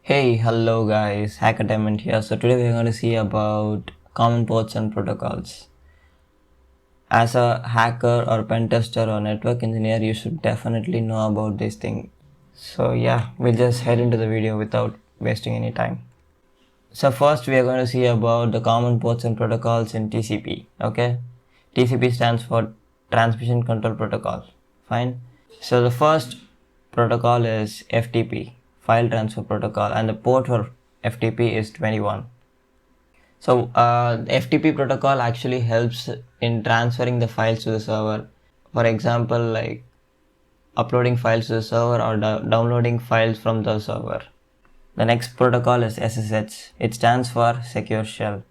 Hey, hello guys, Hackertainment here. So today we're going to see about common ports and protocols. As a hacker or pen tester or network engineer, you should definitely know about this thing. So yeah, we'll just head into the video without wasting any time. So first we are going to see about the common ports and protocols in TCP. Okay, TCP stands for Transmission Control Protocol. Fine. So the first protocol is FTP, File Transfer Protocol, and the port for FTP is 21. So the FTP protocol actually helps in transferring the files to the server. For example, like uploading files to the server or downloading files from the server. The next protocol is SSH. It stands for Secure Shell,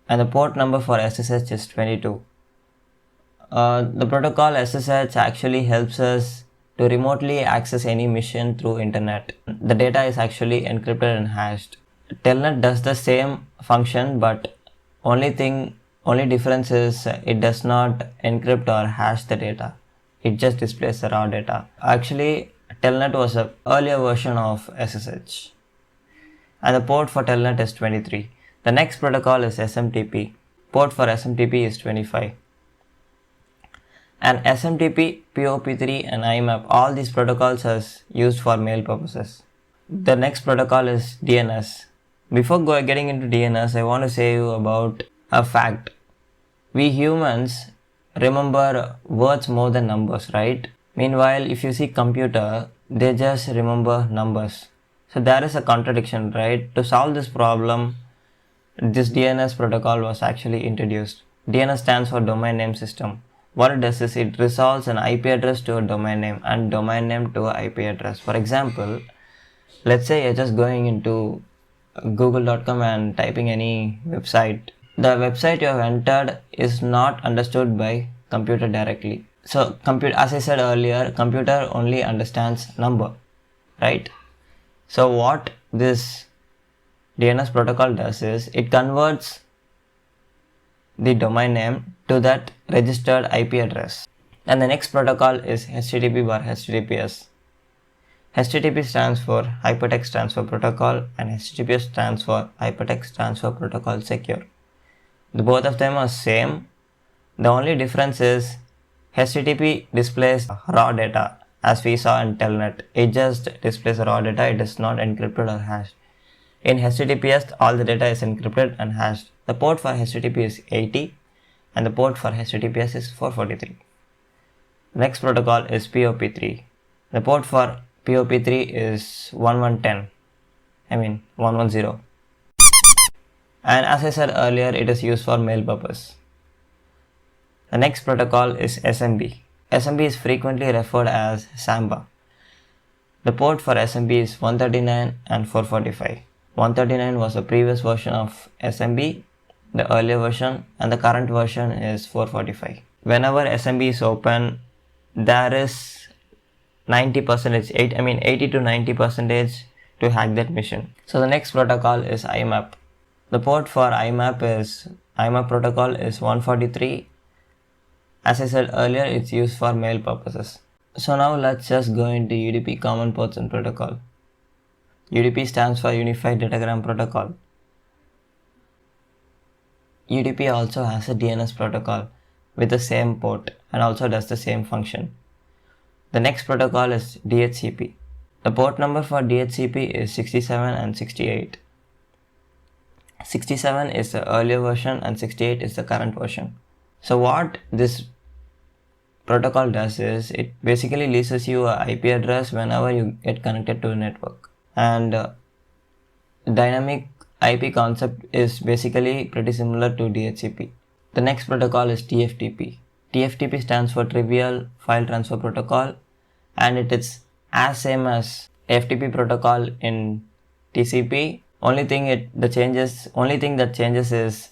and the port number for SSH is 22. The protocol SSH actually helps us to remotely access any mission through internet. The data is actually encrypted and hashed. Telnet does the same function, but only difference is it does not encrypt or hash the data. It just displays the raw data. Actually, Telnet was an earlier version of SSH. And the port for Telnet is 23. The next protocol is Smtp. Port for Smtp is 25. And Smtp, POP3 and Imap, all these protocols are used for mail purposes. The next protocol is DNS. Before getting into DNS, I want to say you about a fact. We humans remember words more than numbers, right? Meanwhile, if you see computer, they just remember numbers. So there is a contradiction, right? To solve this problem, this DNS protocol was actually introduced. DNS stands for Domain Name System. What it does is it resolves an IP address to a domain name and domain name to an IP address. For example, let's say you're just going into google.com and typing any website. The website you have entered is not understood by computer directly. So as I said earlier, computer only understands number, right? So what this DNS protocol does is it converts the domain name to that registered IP address. And the next protocol is HTTP bar HTTPS. HTTP stands for Hypertext Transfer Protocol and HTTPS stands for Hypertext Transfer Protocol Secure. Both of them are same. The only difference is HTTP displays raw data as we saw in Telnet. It just displays raw data, it is not encrypted or hashed. In HTTPS, all the data is encrypted and hashed. The port for HTTP is 80 and the port for HTTPS is 443. Next protocol is POP3. The port for POP3 is 1110. 110. And as I said earlier, it is used for mail purpose. The next protocol is SMB. SMB is frequently referred as Samba. The port for SMB is 139 and 445. 139 was the previous version of SMB, the earlier version, and the current version is 445. Whenever SMB is open, there is 80 to 90% to hack that mission. So the next protocol is Imap. The port for Imap protocol is 143. As I said earlier, it's used for mail purposes. So now let's just go into UDP, Common Ports and Protocol. UDP stands for Unified Datagram Protocol. UDP also has a DNS protocol with the same port and also does the same function. The next protocol is Dhcp. The port number for Dhcp is 67 and 68. 67 is the earlier version and 68 is the current version. So what this protocol does is it basically leases you an IP address whenever you get connected to a network. And dynamic IP concept is basically pretty similar to Dhcp. The next protocol is Tftp. Tftp stands for Trivial File Transfer Protocol and it is as same as FTP protocol in TCP. Only thing that changes is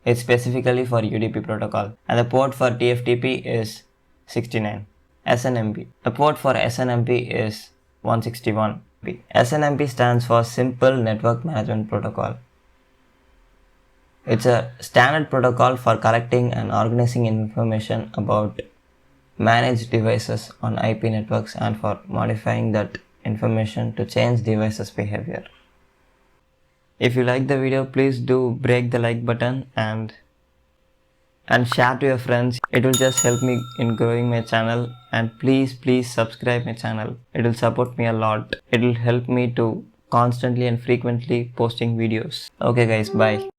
it's specifically for UDP protocol, and the port for TFTP is 69. Snmp. The port for Snmp is 161. Snmp stands for Simple Network Management Protocol. It's a standard protocol for collecting and organizing information about managed devices on IP networks and for modifying that information to change devices' behavior. If you like the video, please do break the like button and share to your friends. It will just help me in growing my channel, and please subscribe my channel. It will support me a lot. It will help me to constantly and frequently posting videos. Okay guys, bye.